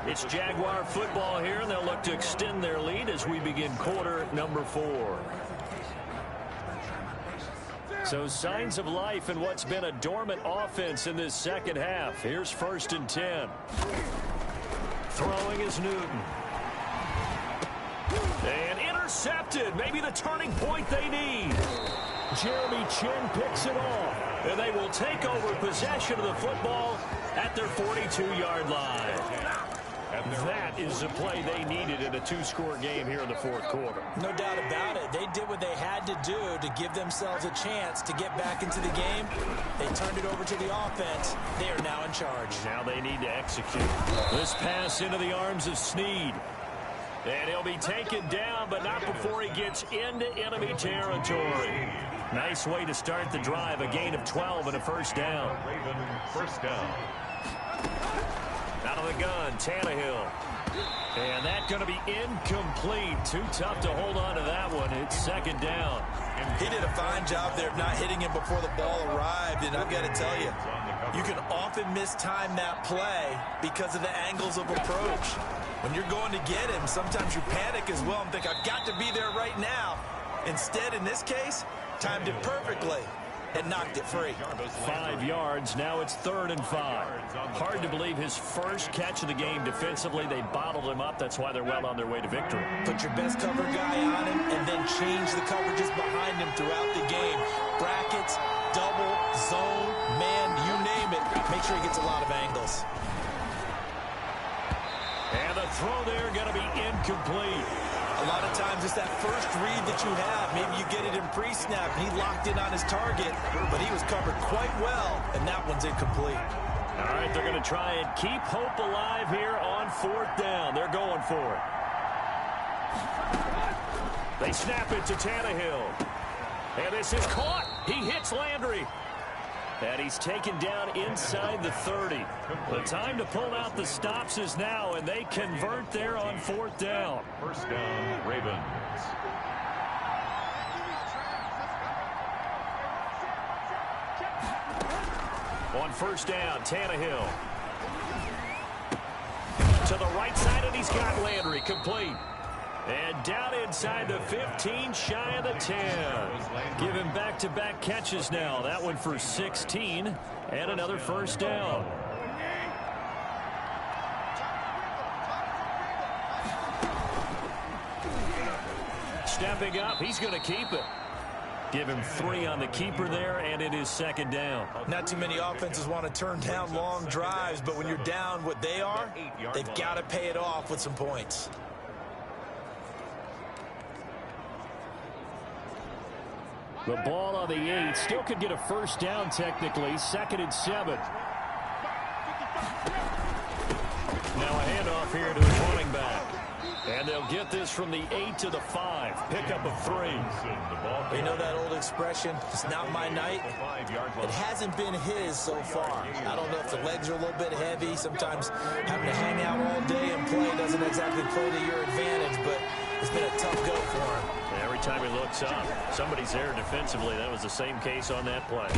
It's Jaguar football here, and they'll look to extend their lead as we begin quarter number 4. So signs of life in what's been a dormant offense in this 2nd half. Here's 1st and 10. Throwing is Newton. And intercepted. Maybe the turning point they need. Jeremy Chin picks it off. And they will take over possession of the football at their 42-yard line. That is the play they needed in a 2-score game here in the 4th quarter. No doubt about it. They did what they had to do to give themselves a chance to get back into the game. They turned it over to the offense. They are now in charge. Now they need to execute. This pass into the arms of Snead. And he'll be taken down, but not before he gets into enemy territory. Nice way to start the drive. A gain of 12 and a 1st down. Raven, 1st down. Out of the gun, Tannehill. And that's going to be incomplete. Too tough to hold on to that one. It's 2nd down. He did a fine job there of not hitting him before the ball arrived, and I've got to tell you, you can often mistime that play because of the angles of approach. When you're going to get him, sometimes you panic as well and think, I've got to be there right now. Instead, in this case, timed it perfectly and knocked it free. 5 yards. Now it's 3rd and 5. Hard to believe his first catch of the game defensively. They bottled him up. That's why they're well on their way to victory. Put your best cover guy on him and then change the coverages behind him throughout the game. Brackets, double, zone, man, you name it. Make sure he gets a lot of angles. And the throw there going to be incomplete. A lot of times it's that first read that you have. Maybe you get it in pre-snap, and he locked in on his target, but he was covered quite well, and that one's incomplete. All right, they're going to try and keep hope alive here on 4th down. They're going for it. They snap it to Tannehill. And this is caught. He hits Landry. And he's taken down inside the 30. The time to pull out the stops is now, and they convert there on 4th down. 1st down, Ravens. On 1st down, Tannehill. To the right side, and he's got Landry complete. And down inside the 15, shy of the 10. Give him back-to-back catches now. That one for 16, and another 1st down. stepping up. He's going to keep it. Give him 3 on the keeper there, and it is second down. Not too many offenses want to turn down long drives, but when you're down what they are, they've got to pay it off with some points. The ball on the 8. Still could get a first down technically. 2nd and 7. Now a handoff here to his running back. And they'll get this from the 8 to the 5. Pickup of 3. You know that old expression, it's not my night? It hasn't been his so far. I don't know if the legs are a little bit heavy. Sometimes having to hang out all day and play doesn't exactly play to your advantage, but it's been a tough go for him. Every time he looks up, somebody's there defensively. That was the same case on that play.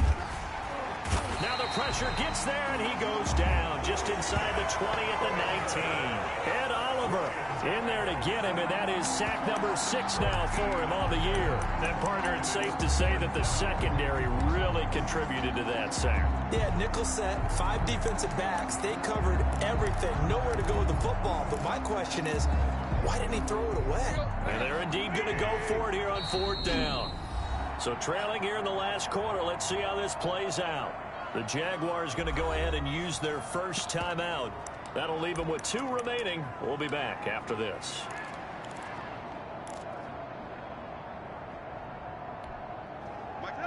Now the pressure gets there, and he goes down just inside the 20 at the 19. Ed Oliver in there to get him, and that is sack number 6 now for him on the year. And, partner, it's safe to say that the secondary really contributed to that sack. Yeah, nickel set, 5 defensive backs. They covered everything, nowhere to go with the football. But my question is, why didn't he throw it away? And they're indeed going to go for it here on 4th down. So trailing here in the last quarter, let's see how this plays out. The Jaguars going to go ahead and use their first timeout. That'll leave them with 2 remaining. We'll be back after this.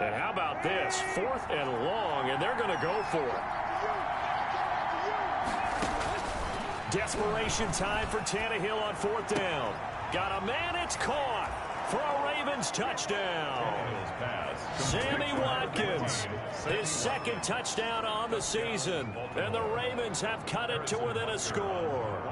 And how about this? 4th and long, and they're going to go for it. Desperation time for Tannehill on 4th down. Got a man, it's caught for a Ravens touchdown. Sammy Watkins, his 2nd touchdown on the season. And the Ravens have cut it to within a score.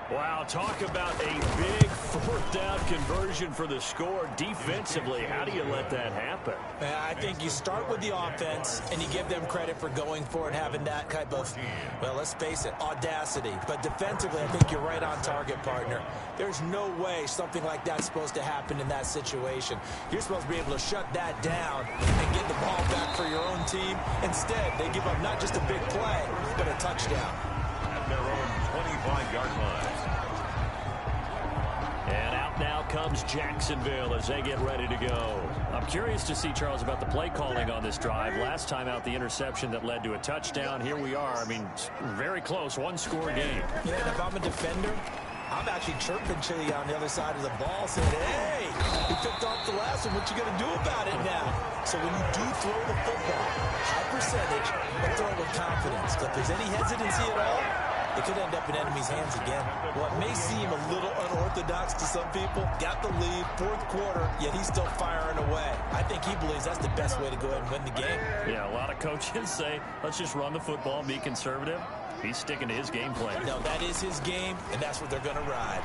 Wow, talk about a big 4th down conversion for the score. Defensively, how do you let that happen? I think you start with the offense, and you give them credit for going for it, having that type of, well, let's face it, audacity. But defensively, I think you're right on target, partner. There's no way something like that's supposed to happen in that situation. You're supposed to be able to shut that down and get the ball back for your own team. Instead, they give up not just a big play, but a touchdown. At their own 25-yard line. And out now comes Jacksonville as they get ready to go. I'm curious to see, Charles, about the play calling on this drive. Last time out, the interception that led to a touchdown. Here we are. I mean, very close, 1-score game. Yeah, and if I'm a defender, I'm actually chirping Chili on the other side of the ball, saying, hey, he picked off the last one. What you going to do about it now? So when you do throw the football, high percentage, but throw it with confidence. If there's any hesitancy at all, it could end up in enemy's hands again. What may seem a little unorthodox to some people, got the lead, 4th quarter, yet he's still firing away. I think he believes that's the best way to go ahead and win the game. Yeah, a lot of coaches say, let's just run the football and be conservative. He's sticking to his game plan. No, that is his game, and that's what they're going to ride.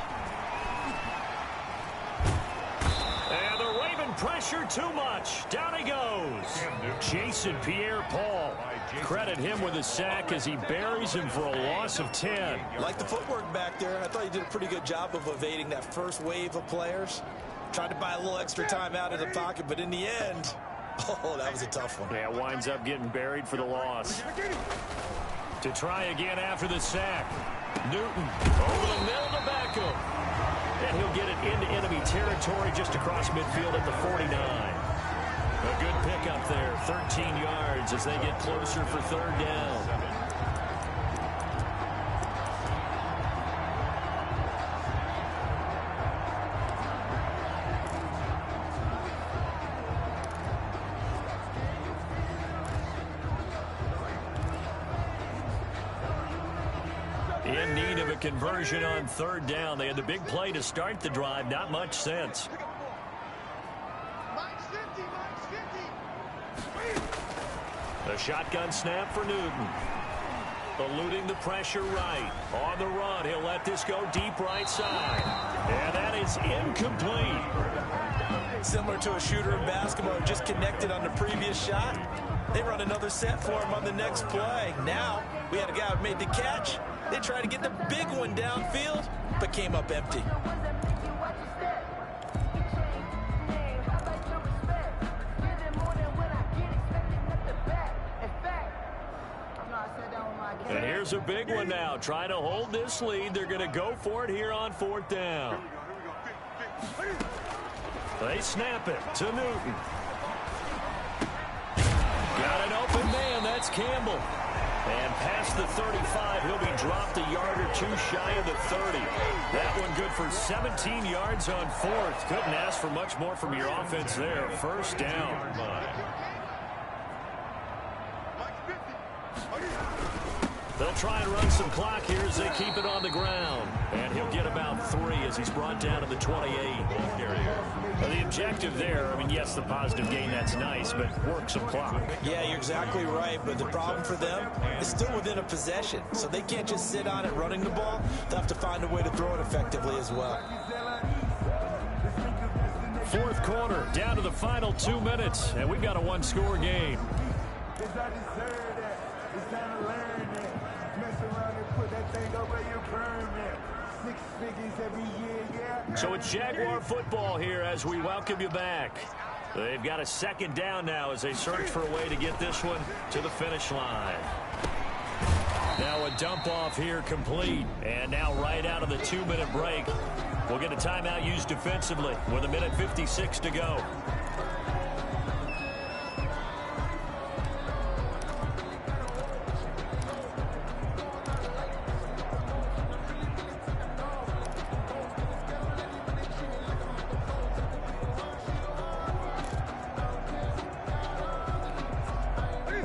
And the Raven pressure too much. Down he goes. Jason Pierre-Paul. Credit him with a sack as he buries him for a loss of 10. Like the footwork back there, I thought he did a pretty good job of evading that first wave of players. Tried to buy a little extra time out of the pocket, but in the end, oh, that was a tough one. Yeah, winds up getting buried for the loss. To try again after the sack. Newton over the middle to Beckham. And he'll get it into enemy territory just across midfield at the 49. A good pickup there, 13 yards as they get closer for 3rd down. In need of a conversion on 3rd down. They had the big play to start the drive. Not much sense. A shotgun snap for Newton. Eluding the pressure right. On the run, he'll let this go deep right side. And that is incomplete. Similar to a shooter in basketball who just connected on the previous shot. They run another set for him on the next play. Now, we had a guy who made the catch. They tried to get the big one downfield, but came up empty. And here's a big one now. Trying to hold this lead. They're going to go for it here on 4th down. They snap it to Newton. Got an open man. That's Campbell. And past the 35, he'll be dropped a yard or two shy of the 30. That one good for 17 yards on fourth. Couldn't ask for much more from your offense there. First down. They'll try and run some clock here as they keep it on the ground. And he'll get about 3 as he's brought down to the 28. Well, the objective there, I mean, yes, the positive gain, that's nice, but work some clock. Yeah, you're exactly right, but the problem for them is still within a possession. So they can't just sit on it running the ball. They'll have to find a way to throw it effectively as well. Fourth quarter, down to the final 2 minutes, and we've got a one-score game. So it's Jaguar football here as we welcome you back. They've got a second down now as they search for a way to get this one to the finish line. Now a dump off here complete. And now right out of the 2-minute break, we'll get a timeout used defensively with 1:56 to go.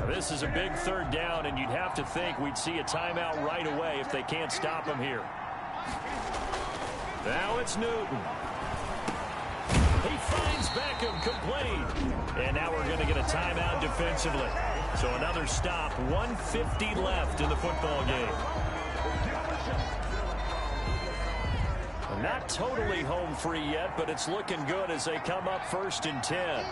This is a big third down, and you'd have to think we'd see a timeout right away if they can't stop him here. Now it's Newton. He finds Beckham complete. And now we're going to get a timeout defensively. So another stop, 1:50 left in the football game. Not totally home free yet, but it's looking good as they come up 1st and 10.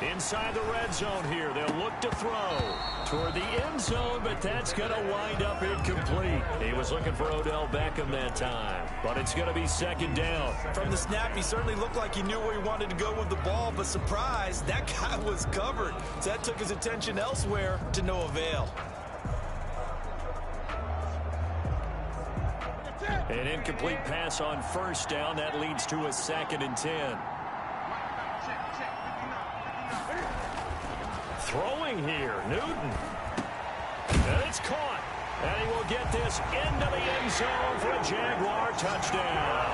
Inside the red zone here, they'll look to throw toward the end zone, but that's going to wind up incomplete. He was looking for Odell Beckham that time, but it's going to be second down. From the snap, he certainly looked like he knew where he wanted to go with the ball, but surprise, that guy was covered. So that took his attention elsewhere to no avail. An incomplete pass on first down. That leads to a 2nd and 10. Throwing here, Newton. And it's caught. And he will get this into the end zone for a Jaguar touchdown.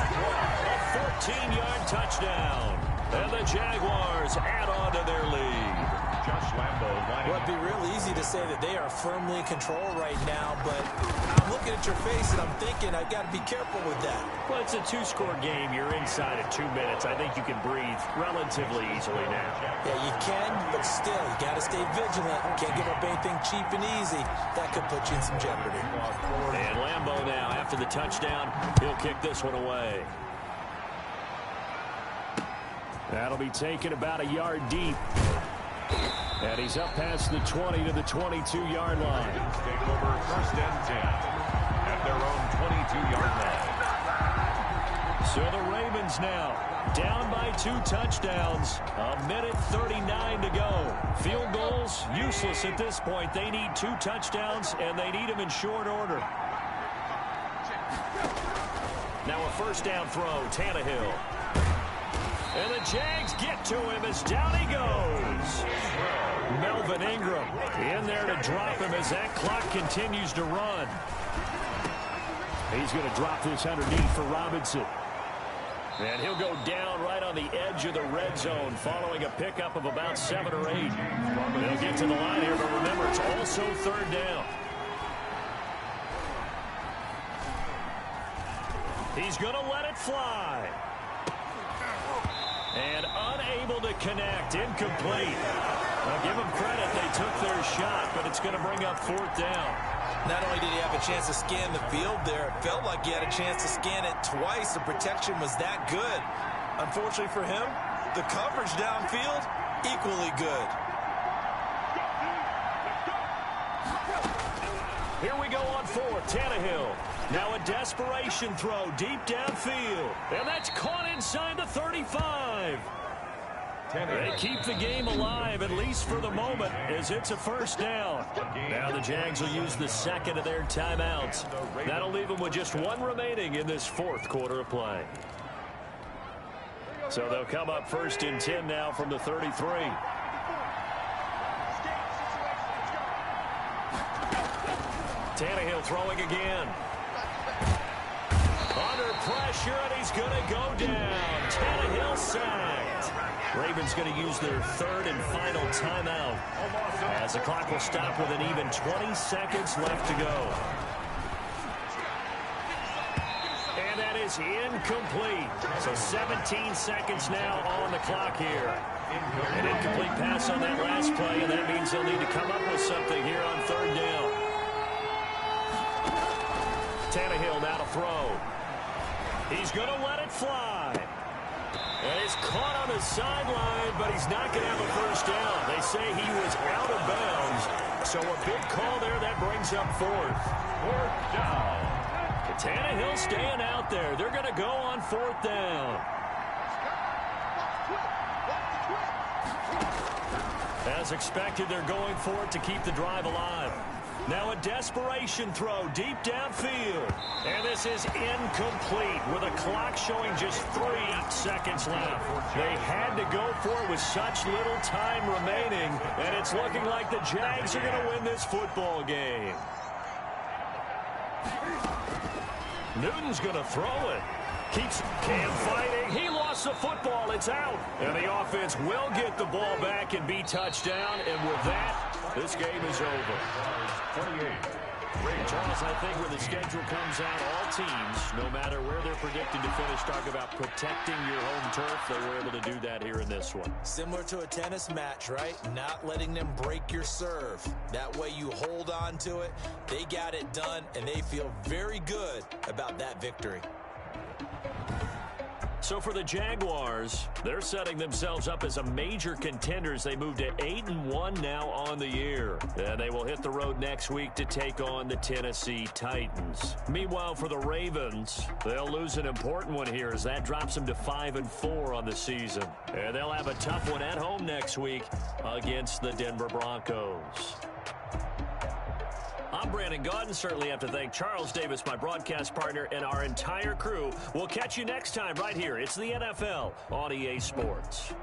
A 14-yard touchdown. And the Jaguars add on to their lead. Josh Lambo lining Well, it'd be real easy to say that they are firmly in control right now, but I'm looking at your face and I'm thinking I got to be careful with that. Well, it's a 2-score game. You're inside of 2 minutes. I think you can breathe relatively easily now. Yeah, you can, but still, you got to stay vigilant. Can't give up anything cheap and easy. That could put you in some jeopardy. And Lambo now, after the touchdown, he'll kick this one away. That'll be taken about a yard deep. And he's up past the 20 to the 22-yard line. take over 1st and 10 at their own 22-yard line. So the Ravens now down by 2 touchdowns. 1:39 to go. Field goals useless at this point. They need 2 touchdowns, and they need them in short order. Now a first down throw, Tannehill. And the Jags get to him as down he goes. Melvin Ingram in there to drop him as that clock continues to run. He's going to drop this underneath for Robinson. And he'll go down right on the edge of the red zone following a pickup of about 7 or 8. They'll get to the line here, but remember, it's also 3rd down. He's going to let it fly. And unable to connect. Incomplete. Now give them credit. They took their shot, but it's going to bring up 4th down. Not only did he have a chance to scan the field there, it felt like he had a chance to scan it twice. The protection was that good. Unfortunately for him, the coverage downfield, equally good. Here we go on 4th. Tannehill. Now a desperation throw deep downfield. And that's caught inside the 35. They keep the game alive, at least for the moment, as it's a first down. Now the Jags will use the 2nd of their timeouts. That'll leave them with just 1 remaining in this 4th quarter of play. So they'll come up 1st and 10 now from the 33. Tannehill throwing again. Under pressure, and he's going to go down. Tannehill sacked. Ravens going to use their 3rd and final timeout as the clock will stop with an even 20 seconds left to go. And that is incomplete. So 17 seconds now on the clock here. An incomplete pass on that last play, and that means they'll need to come up with something here on 3rd down. Tannehill now to throw. He's going to let it fly. And he's caught on the sideline, but he's not going to have a 1st down. They say he was out of bounds. So a big call there that brings up 4th. 4th down. Tannehill staying out there. They're going to go on 4th down. As expected, they're going for it to keep the drive alive. Now a desperation throw deep downfield. And this is incomplete with a clock showing just 3 seconds left. They had to go for it with such little time remaining. And it's looking like the Jags are going to win this football game. Newton's going to throw it. Keeps Cam fighting. He lost the football. It's out. And the offense will get the ball back and be touchdown. And with that, this game is over. 28. Charles, I think when the schedule comes out, all teams, no matter where they're predicted to finish, talk about protecting your home turf. They were able to do that here in this one. Similar to a tennis match, right? Not letting them break your serve. That way you hold on to it. They got it done, and they feel very good about that victory. So for the Jaguars, they're setting themselves up as a major contender as they move to 8-1 now on the year. And they will hit the road next week to take on the Tennessee Titans. Meanwhile, for the Ravens, they'll lose an important one here as that drops them to 5-4 on the season. And they'll have a tough one at home next week against the Denver Broncos. I'm Brandon Gaudin. Certainly have to thank Charles Davis, my broadcast partner, and our entire crew. We'll catch you next time right here. It's the NFL on EA Sports.